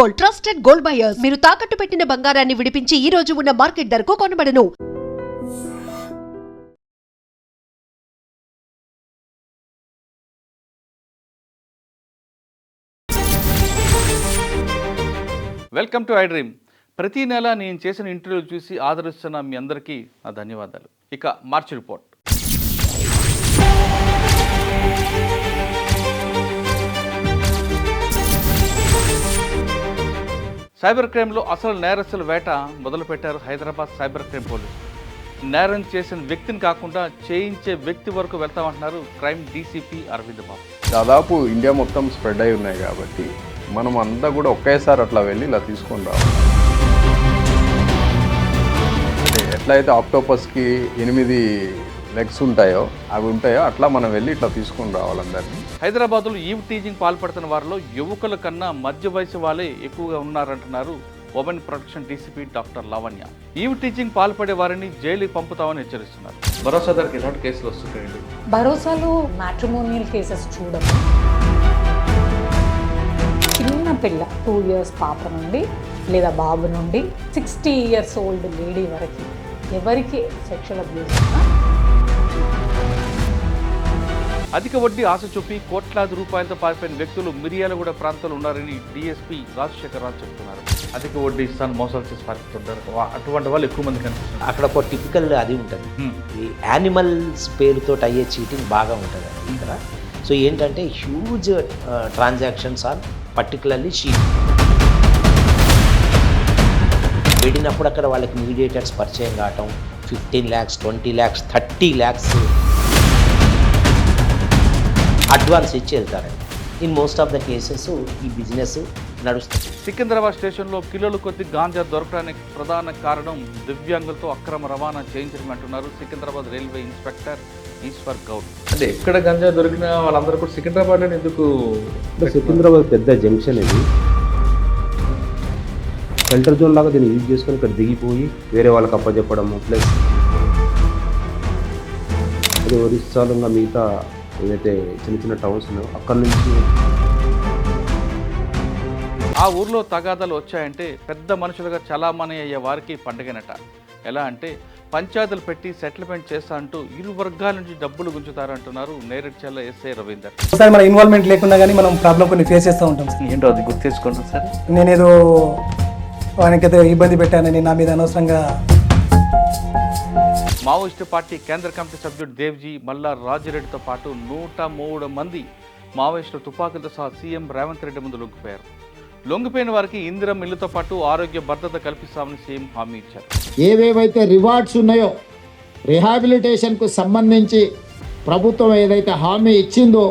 Gold, trusted gold buyers. మీరు తాకట్టు పెట్టిన బంగారాన్ని విడిపించి ఈ రోజు ఉన్న మార్కెట్ ధరకు కొనబడను. Welcome to I dream. ప్రతి నెల నేను చేసిన ఇంటర్వ్యూలు చూసి ఆదరిస్తున్న మీ అందరికీ నా ధన్యవాదాలు. ఇక మార్చి రిపోర్ట్. సైబర్ క్రైమ్లో అసలు నేరస్తుల వేట మొదలుపెట్టారు హైదరాబాద్ సైబర్ క్రైమ్ పోలీసు. నేరం చేసిన వ్యక్తిని కాకుండా చేయించే వ్యక్తి వరకు వెళ్తామంటున్నారు క్రైమ్ డీసీపీ అరవింద్ బాబు. దాదాపు ఇండియా మొత్తం స్ప్రెడ్ అయి ఉన్నాయి కాబట్టి మనం అంతా కూడా ఒకేసారి అట్లా వెళ్ళి ఇలా తీసుకొని రావాలి. అంటే ఎట్లయితే ఆక్టోపస్కి 8 లెగ్స్ ఉంటాయో అట్లా మనం వెళ్ళి ఇట్లా తీసుకొని రావాలందరినీ. హైదరాబాద్లో ఈవ్ టీజింగ్ పాల్పడుతున్న వారిలో యువకుల కన్నా మధ్య వయసు వాళ్ళే ఎక్కువగా ఉన్నారంటున్నారు women protection DCP doctor Lavanya. Eve teasing పాల్పడే వారిని జైలుకి పంపుతామని హెచ్చరిస్తున్నారు. భరోసా ధరకు ఎలాంటి కేసులు వస్తున్నాయండి? భరోసాలో మ్యాట్రిమోనియల్ కేసెస్ చూడము. చిన్న పిల్ల 2 years పాప నుండి లేదా బాబు నుండి 60 years ఓల్డ్ లేడీ వరకు ఎవరికి సెక్షువల్ అబ్యూస్ అధిక వడ్డీ ఆశ చూపి కోట్లాది రూపాయలతో పారిపోయిన వ్యక్తులు మిర్యాలగూడ ప్రాంతంలో ఉన్నారని డీఎస్పీ రాజశేఖర్ రావు చెప్తున్నారు. అధిక వడ్డీ ఇస్తాను మోసాలు చేసి పారిపోతుంటారు, అటువంటి వాళ్ళు ఎక్కువ మంది కనిపిస్తున్నారు. అక్కడ ఒక టిపికల్ అది ఉంటుంది, ఈ యానిమల్స్ పేరుతో అయ్యే చీటింగ్ బాగా ఉంటుంది ఇక్కడ. సో ఏంటంటే huge transactions are particularly cheap. వెళ్ళినప్పుడు అక్కడ వాళ్ళకి మీడియేటర్స్ పరిచయం కావటం, 15 lakhs, 20 lakhs, 30 lakhs అడ్వాన్స్ ఇచ్చి వెళ్తారండి. In most of the cases ఈ బిజినెస్ నడుస్తుంది. సికింద్రాబాద్ స్టేషన్లో కిలోల కొద్ది గాంజా దొరకడానికి ప్రధాన కారణం దివ్యాంగులతో అక్రమ రవాణా చేయించడం అంటున్నారు సికింద్రాబాద్ రైల్వే ఇన్స్పెక్టర్ ఈశ్వర్ గౌడ్. అంటే ఎక్కడ గంజా దొరికిన వాళ్ళందరూ కూడా సికింద్రాబాద్లో ఎందుకు? సికింద్రాబాద్ పెద్ద జంక్షన్ ఇది, సెంటర్ జోన్ లాగా దీన్ని యూజ్ చేసుకొని ఇక్కడ దిగిపోయి వేరే వాళ్ళకి అప్పచెప్పడము, ప్లస్ అది ఒరిస్సాలో మిగతా ఏదైతే చిన్న చిన్న టౌన్స్ ఉన్నాయో అక్కడి నుంచి ఆ ఊర్లో తగాదాలు వచ్చాయంటే పెద్ద మనుషులుగా చలామణి అయ్యే వారికి పండగనట. ఎలా అంటే పంచాయతీలు పెట్టి సెటిల్మెంట్ చేస్తా అంటూ ఇరు వర్గాల నుంచి డబ్బులు గుంజుతారంటున్నారు నేరేడ్చల్ల ఎస్ఐ రవీందర్. ఒకసారి మన ఇన్వాల్వ్మెంట్ లేకుండా కానీ మనం ప్రాబ్లం కొన్ని ఫేస్ చేస్తూ ఉంటాం. ఏంటో అది గుర్తు చేసుకుంటాం సార్. నేనేదో ఆయనకైతే ఇబ్బంది పెట్టానని నా మీద అనవసరంగా. మావోయిస్టు పార్టీ కేంద్ర కమిటీ సభ్యుడు దేవ్జీ, మల్లా రాజిరెడ్డితో పాటు 103 మంది మావోయిస్టులు తుపాకులతో సహా సీఎం రేవంత్ రెడ్డి ముందు లొంగిపోయారు. లొంగిపోయిన వారికి ఇందిరం ఇళ్లతో పాటు ఆరోగ్య భద్రత కల్పిస్తామని సీఎం హామీ ఇచ్చారు. ఏవేవైతే రివార్డ్స్ ఉన్నాయో రిహాబిలిటేషన్కు సంబంధించి ప్రభుత్వం ఏదైతే హామీ ఇచ్చిందో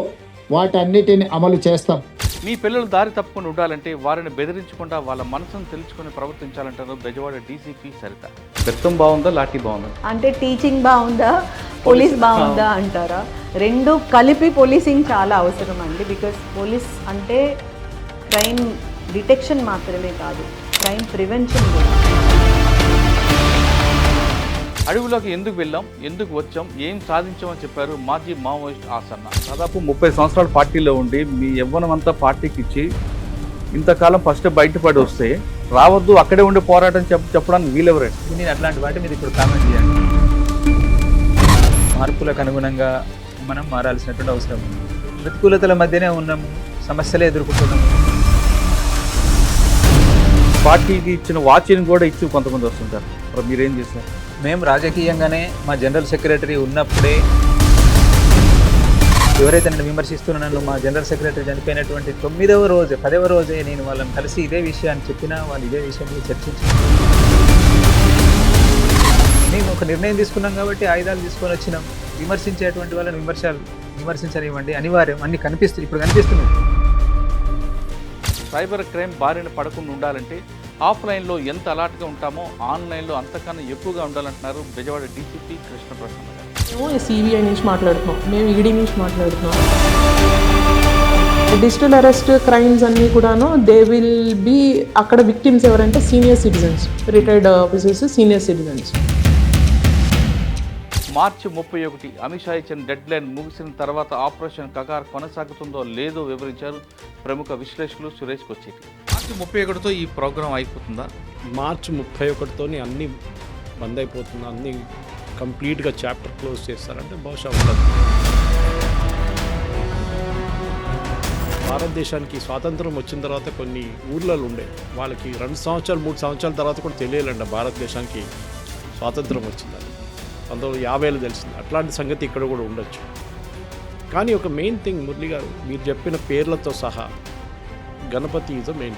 వాటన్నిటిని అమలు చేస్తాం. మీ పిల్లలు దారి తప్పకుండా ఉండాలంటే వారిని బెదిరించకుండా వాళ్ళ మనసును తెలుసుకుని ప్రవర్తించాలంటారు బెజవాడ డీసీపీ సరిత. బెత్తం బాగుందా, లాఠీ బాగుందా? అంటే టీచింగ్ బాగుందా, పోలీస్ బాగుందా అంటారా? రెండు కలిపి పోలీసింగ్ చాలా అవసరం అండి. బికాస్ పోలీస్ అంటే క్రైమ్ డిటెక్షన్ మాత్రమే కాదు, క్రైమ్ ప్రివెన్షన్ కూడా. అడవిలోకి ఎందుకు వెళ్ళాం, ఎందుకు వచ్చాం, ఏం సాధించామని చెప్పారు మాజీ మావోయిస్ట్ ఆసన్న. దాదాపు 30 సంవత్సరాల పార్టీలో ఉండి మీ యవ్వనం అంతా పార్టీకి ఇచ్చి ఇంతకాలం ఫస్ట్ బయటపడి వస్తే రావద్దు అక్కడే ఉండి పోరాటం చెప్పడానికి వీలెవరండి? నేను అట్లాంటి వాటి మీద ఇప్పుడు కామెంట్ చేయండి. మార్పులకు అనుగుణంగా మనం మారాల్సినటువంటి అవసరం ఉంది. ప్రతికూలతల మధ్యనే ఉన్నాము, సమస్యలే ఎదుర్కొంటున్నాము. పార్టీకి ఇచ్చిన వాచ్ని కూడా ఇచ్చి కొంతమంది వస్తుంటారు. మీరేం చేశారు? మేము రాజకీయంగానే మా జనరల్ సెక్రటరీ ఉన్నప్పుడే ఎవరైతే నన్ను విమర్శిస్తున్నానో మా జనరల్ సెక్రటరీ చనిపోయినటువంటి 9వ రోజు 10వ రోజే నేను వాళ్ళని కలిసి ఇదే విషయాన్ని చెప్పినా వాళ్ళు ఇదే విషయాన్ని చర్చించారు. మేము ఒక నిర్ణయం తీసుకున్నాం కాబట్టి ఆయుధాలు తీసుకొని వచ్చినాం. విమర్శించేటువంటి వాళ్ళని విమర్శించనివ్వండి, అనివార్యం. అన్ని కనిపిస్తుంది, ఇప్పుడు కనిపిస్తున్నాయి. సైబర్ క్రైమ్ బారిన పడకుండా ఉండాలంటే ఆఫ్లైన్లో ఎంత అలర్ట్గా ఉంటామో ఆన్లైన్లో అంతకన్నా ఎక్కువగా ఉండాలంటున్నారు బెజవాడ డీసీపీ కృష్ణ ప్రసన్న గారు. మేము సిబిఐ నుంచి మాట్లాడుతున్నాం, మేము ఈడీ నుంచి మాట్లాడుతున్నాం. డిజిటల్ అరెస్ట్ క్రైమ్స్ అన్నీ కూడాను దే విల్ బి అక్కడ విక్టిమ్స్ ఎవరంటే senior citizens, retired officers, senior citizens. మార్చి 31 అమిత్ షా ఇచ్చిన డెడ్ లైన్ ముగిసిన తర్వాత ఆపరేషన్ కగార్ కొనసాగుతుందో లేదో వివరించారు ప్రముఖ విశ్లేషకులు సురేష్ కొచ్చేటి. మార్చి 31తో ఈ ప్రోగ్రాం అయిపోతుందా? మార్చి 31తో అన్నీ బంద్ అయిపోతుంది, అన్నీ కంప్లీట్గా చాప్టర్ క్లోజ్ చేస్తారంటే బహుశా ఉండదు. భారతదేశానికి స్వాతంత్రం వచ్చిన తర్వాత కొన్ని ఊర్లలో ఉండే వాళ్ళకి 2 సంవత్సరాలు 3 సంవత్సరాల తర్వాత కూడా తెలియాలండి భారతదేశానికి స్వాతంత్రం వచ్చిందని. 1950లో తెలిసింది. అట్లాంటి సంగతి ఇక్కడ కూడా ఉండొచ్చు. కానీ ఒక మెయిన్ థింగ్ మురళి గారు మీరు చెప్పిన పేర్లతో సహా గణపతి ఈజ్ మెయిన్.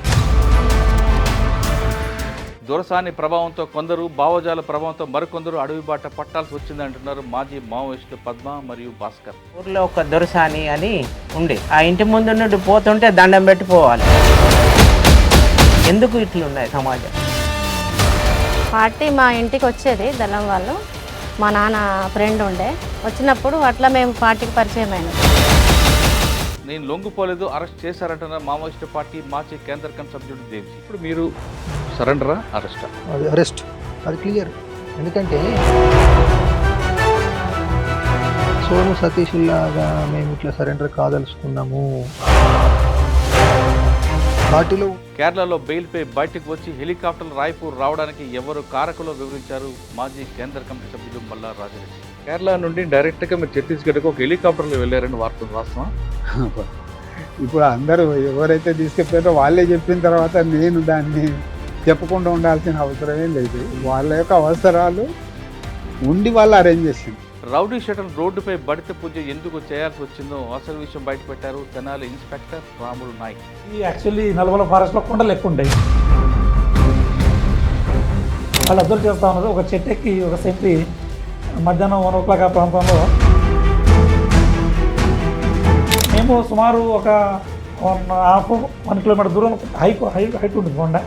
దొరసాని ప్రభావంతో కొందరు, భావజాల ప్రభావంతో మరికొందరు అడవి బాట పట్టాల్సి వచ్చిందంటున్నారు మాజీ మావోయిస్టులు పద్మ మరియు భాస్కర్. ఊర్లో ఒక దొరసాని అని ఉండే, ఆ ఇంటి ముందు నుండి పోతుంటే దండం పెట్టి పోవాలి. ఎందుకు ఇట్లున్నాయి సమాజం? పార్టీ మా ఇంటికి వచ్చేది దళం వాళ్ళు, మా నాన్న ఫ్రెండ్ ఉండే, వచ్చినప్పుడు అట్లా మేము పార్టీకి పరిచయం అయినాం. నేను లొంగిపోలేదు, అరెస్ట్ చేశారంటున్నారు మావోయిస్టు పార్టీ మాజీ కేంద్ర కమిటీ సభ్యుడు దేవ్జీ. ఇప్పుడు మీరు సరెండరా, అరెస్టా? అరెస్ట్, అది క్లియర్. ఎందుకంటే సోను సతీష్ లాగా మేము ఇట్లా సరెండర్ కాదలుచుకున్నాము. పార్టీలో కేరళలో బెయిల్పై బయటకు వచ్చి హెలికాప్టర్లు రాయ్పూర్ రావడానికి ఎవరు కారకులో వివరించారు మాజీ కేంద్ర కమిటీ సభ్యుడు మల్లా రాజరెడ్డి. కేరళ నుండి డైరెక్ట్గా మీరు ఛత్తీస్గఢ్కి ఒక హెలికాప్టర్లో వెళ్ళారని వాస్తవం. ఇప్పుడు అందరూ ఎవరైతే తీసుకెళ్ళారో వాళ్ళే చెప్పిన తర్వాత నేను దాన్ని చెప్పకుండా ఉండాల్సిన అవసరం ఏం లేదు. వాళ్ళ యొక్క అవసరాలు ఉండి వాళ్ళు అరేంజ్ చేసింది. రౌడీ షటల్ రోడ్డుపై బడిత పూజ ఎందుకు చేయాల్సి వచ్చిందో అసలు విషయం బయటపెట్టారు తెనాలి ఇన్స్పెక్టర్ రాములు నాయక్. ఈ యాక్చువల్లీ నల్గొండ ఫారెస్ట్లో కొండలు ఎక్కువ ఉంటాయి. వాళ్ళు అబ్జర్వ్ చేస్తూ ఉన్నారు. ఒక చెట్టెక్కి ఒక సెంట్రీ మధ్యాహ్నం 1 o'clock ఆ ప్రాంతంలో మేము సుమారు ఒక 1.5 kilometer దూరం హైట్ ఉంటుంది కొండ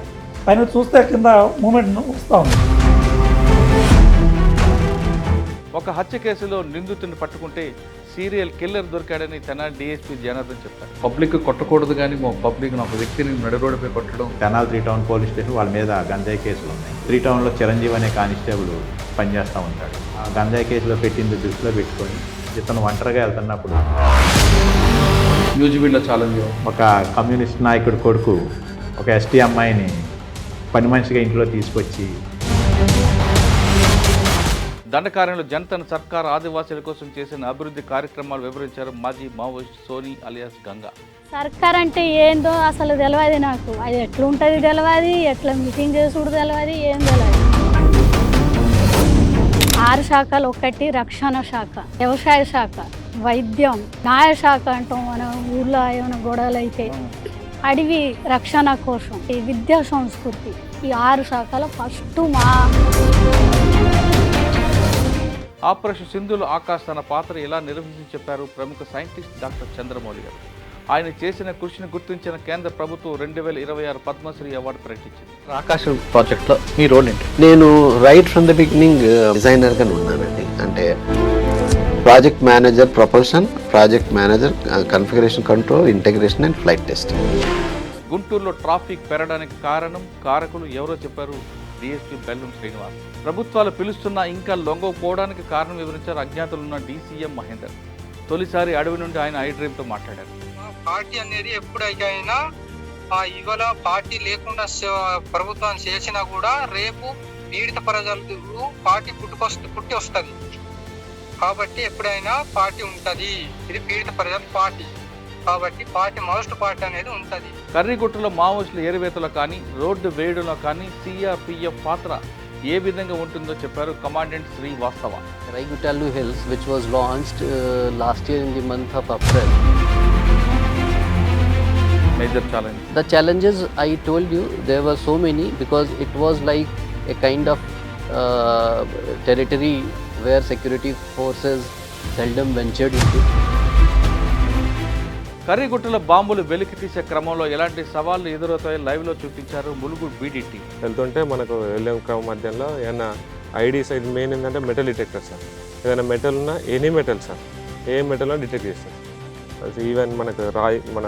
పైన చూస్తే కింద మూమెంట్ వస్తూ ఉంది. ఒక హత్య కేసులో నిందితుడిని పట్టుకుంటే సీరియల్ కిల్లర్ దొరికాడని తెనాలి డీఎస్పీ జనార్దన్ చెప్పారు. పబ్లిక్ కొట్టకూడదు కానీ పబ్లిక్ ఒక వ్యక్తిని నడి రోడ్డుపై కొట్టడం. తెనాలి 3 Town పోలీస్ స్టేషన్ వాళ్ళ మీద గంజాయి కేసులు ఉన్నాయి. 3 Townలో చిరంజీవి అనే కానిస్టేబుల్ పనిచేస్తూ ఉంటాడు. ఆ గంజాయి కేసులో పెట్టింది దృష్టిలో పెట్టుకొని ఇతను ఒంటరిగా వెళ్తున్నప్పుడు న్యూజిబీడ్లో ఛాలెంజ్ ఒక కమ్యూనిస్ట్ నాయకుడి కొడుకు ఒక ఎస్టీ అమ్మాయిని పని మనిషిగా ఇంట్లో తీసుకొచ్చి దండకార్యంలో జనతన్ సర్కార్ ఆదివాసీల కోసం చేసిన అభివృద్ధి కార్యక్రమాలు వివరించారు మాజీ మావోయిస్ట్ సోని అలియాస్ గంగా. సర్కార్ అంటే ఏందో అసలు తెలియదు నాకు. అది ఎట్లుంటుంది తెలియదు, ఎట్లా మీటింగ్ చేసుడు తెలియదు, ఏం తెలియదు. 6 శాఖలు, ఒకటి రక్షణ శాఖ, వ్యవసాయ శాఖ, వైద్యం, న్యాయ శాఖ అంటాం. మన ఊళ్ళో ఏమైనా గొడవలు అయితే అడవి రక్షణ కోసం, ఈ విద్యా సంస్కృతి, ఈ 6 శాఖలో ఫస్ట్ మా. ఆపరేషన్ సింధులో ఆకాష్ తన పాత్ర ఎలా నిర్వహించి చెప్పారు ప్రముఖ సైంటిస్ట్ డాక్టర్ చంద్రమౌళి గారు. ఆయన చేసిన కృషిని గుర్తించిన కేంద్ర ప్రభుత్వం 2026 పద్మశ్రీ అవార్డు ప్రకటించింది. ఆకాష్ ప్రాజెక్ట్లో మీ రోల్ ఏంటి? నేను రైట్ ఫ్రమ్ ద బిగినింగ్ డిజైనర్గా ఉన్నానండి. అంటే project manager propulsion, project manager configuration control, integration and flight testing. గుంటూరులో ట్రాఫిక్ పెరగడానికి కారకులు ఎవరో చెప్పారు డిఎస్పీ బెల్లం శ్రీనివాస్. ప్రభుత్వాలు పిలుస్తున్నా ఇంకా లొంగకపోవడానికి కారణం వివరించారు అజ్ఞాతులున్న డీసీఎం మహేందర్. తొలిసారి అడవి నుండి ఆయన ఐ డ్రీమ్తో మాట్లాడారు. పార్టీ అనేది ఎప్పుడైనా ఇవాళ పార్టీ లేకుండా ప్రభుత్వం చేసినా కూడా రేపు పీడిత ప్రజలు పార్టీ పుట్టి వస్తుంది. కాబట్టి ఎప్పుడైనా పార్టీ ఉంటుంది. ఇది పీడిత ప్రజల పార్టీ కాబట్టి పార్టీ మోస్ట్ పార్టీ అనేది ఉంటుంది. కర్రీగుట్టలో మావోయిస్టుల ఏరువేతలో కానీ రోడ్డు వేయడంలో కానీ సిఆర్పిఎఫ్ పాత్ర ఏ విధంగా ఉంటుందో చెప్పారు కమాండెంట్ శ్రీ వాస్తవ. Raigutalu Hills, which was launched last year in the month of April. Major challenge. The challenges I told you, there were so many because it was like a kind of territory where security forces seldom ventured into. కర్రీగుట్టలో బాంబులు వెలికి తీసే క్రమంలో ఎలాంటి సవాళ్లు ఎదురవుతాయో లైవ్లో చూపించారు Mulugu BDT. వెళ్తుంటే మనకు వెళ్ళే క్రమం మధ్యలో ఏమైనా ఐడి సైడ్ మెయిన్ ఏంటంటే మెటల్ డిటెక్టర్ సార్. ఏదైనా మెటల్ ఉన్నా ఎనీ మెటల్ సార్, ఏ మెటల్ డిటెక్ట్ చేస్తారు. ఈవెన్ మనకు మన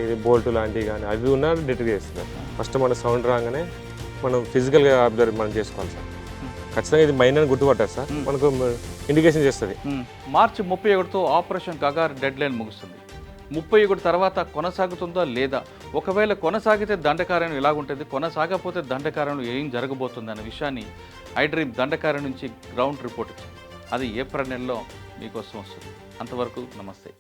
ఇది బోల్ట్ లాంటివి కానీ అవి ఉన్నా డిటెక్ట్ చేస్తున్నారు. ఫస్ట్ మన సౌండ్ రాగానే మనం ఫిజికల్గా అబ్జర్వ్ మనం చేసుకోవాలి సార్. ఖచ్చితంగా ఇది మైన్ అని గుర్తుపట్టారు సార్. మనకు ఇండికేషన్ చేస్తుంది. మార్చి 31తో ఆపరేషన్ గగార్ డెడ్ లైన్ ముగుస్తుంది. 31 తర్వాత కొనసాగుతుందా లేదా, ఒకవేళ కొనసాగితే దండకారణ్యం ఎలాగుంటుంది, కొనసాగకపోతే దండకారణ్యం ఏం జరగబోతుంది అనే విషయాన్ని ఐడ్రీమ్ దండకారణ్యం నుంచి గ్రౌండ్ రిపోర్ట్ ఇచ్చింది. అది ఏప్రిల్ నెలలో మీకోసం వస్తుంది. అంతవరకు నమస్తే.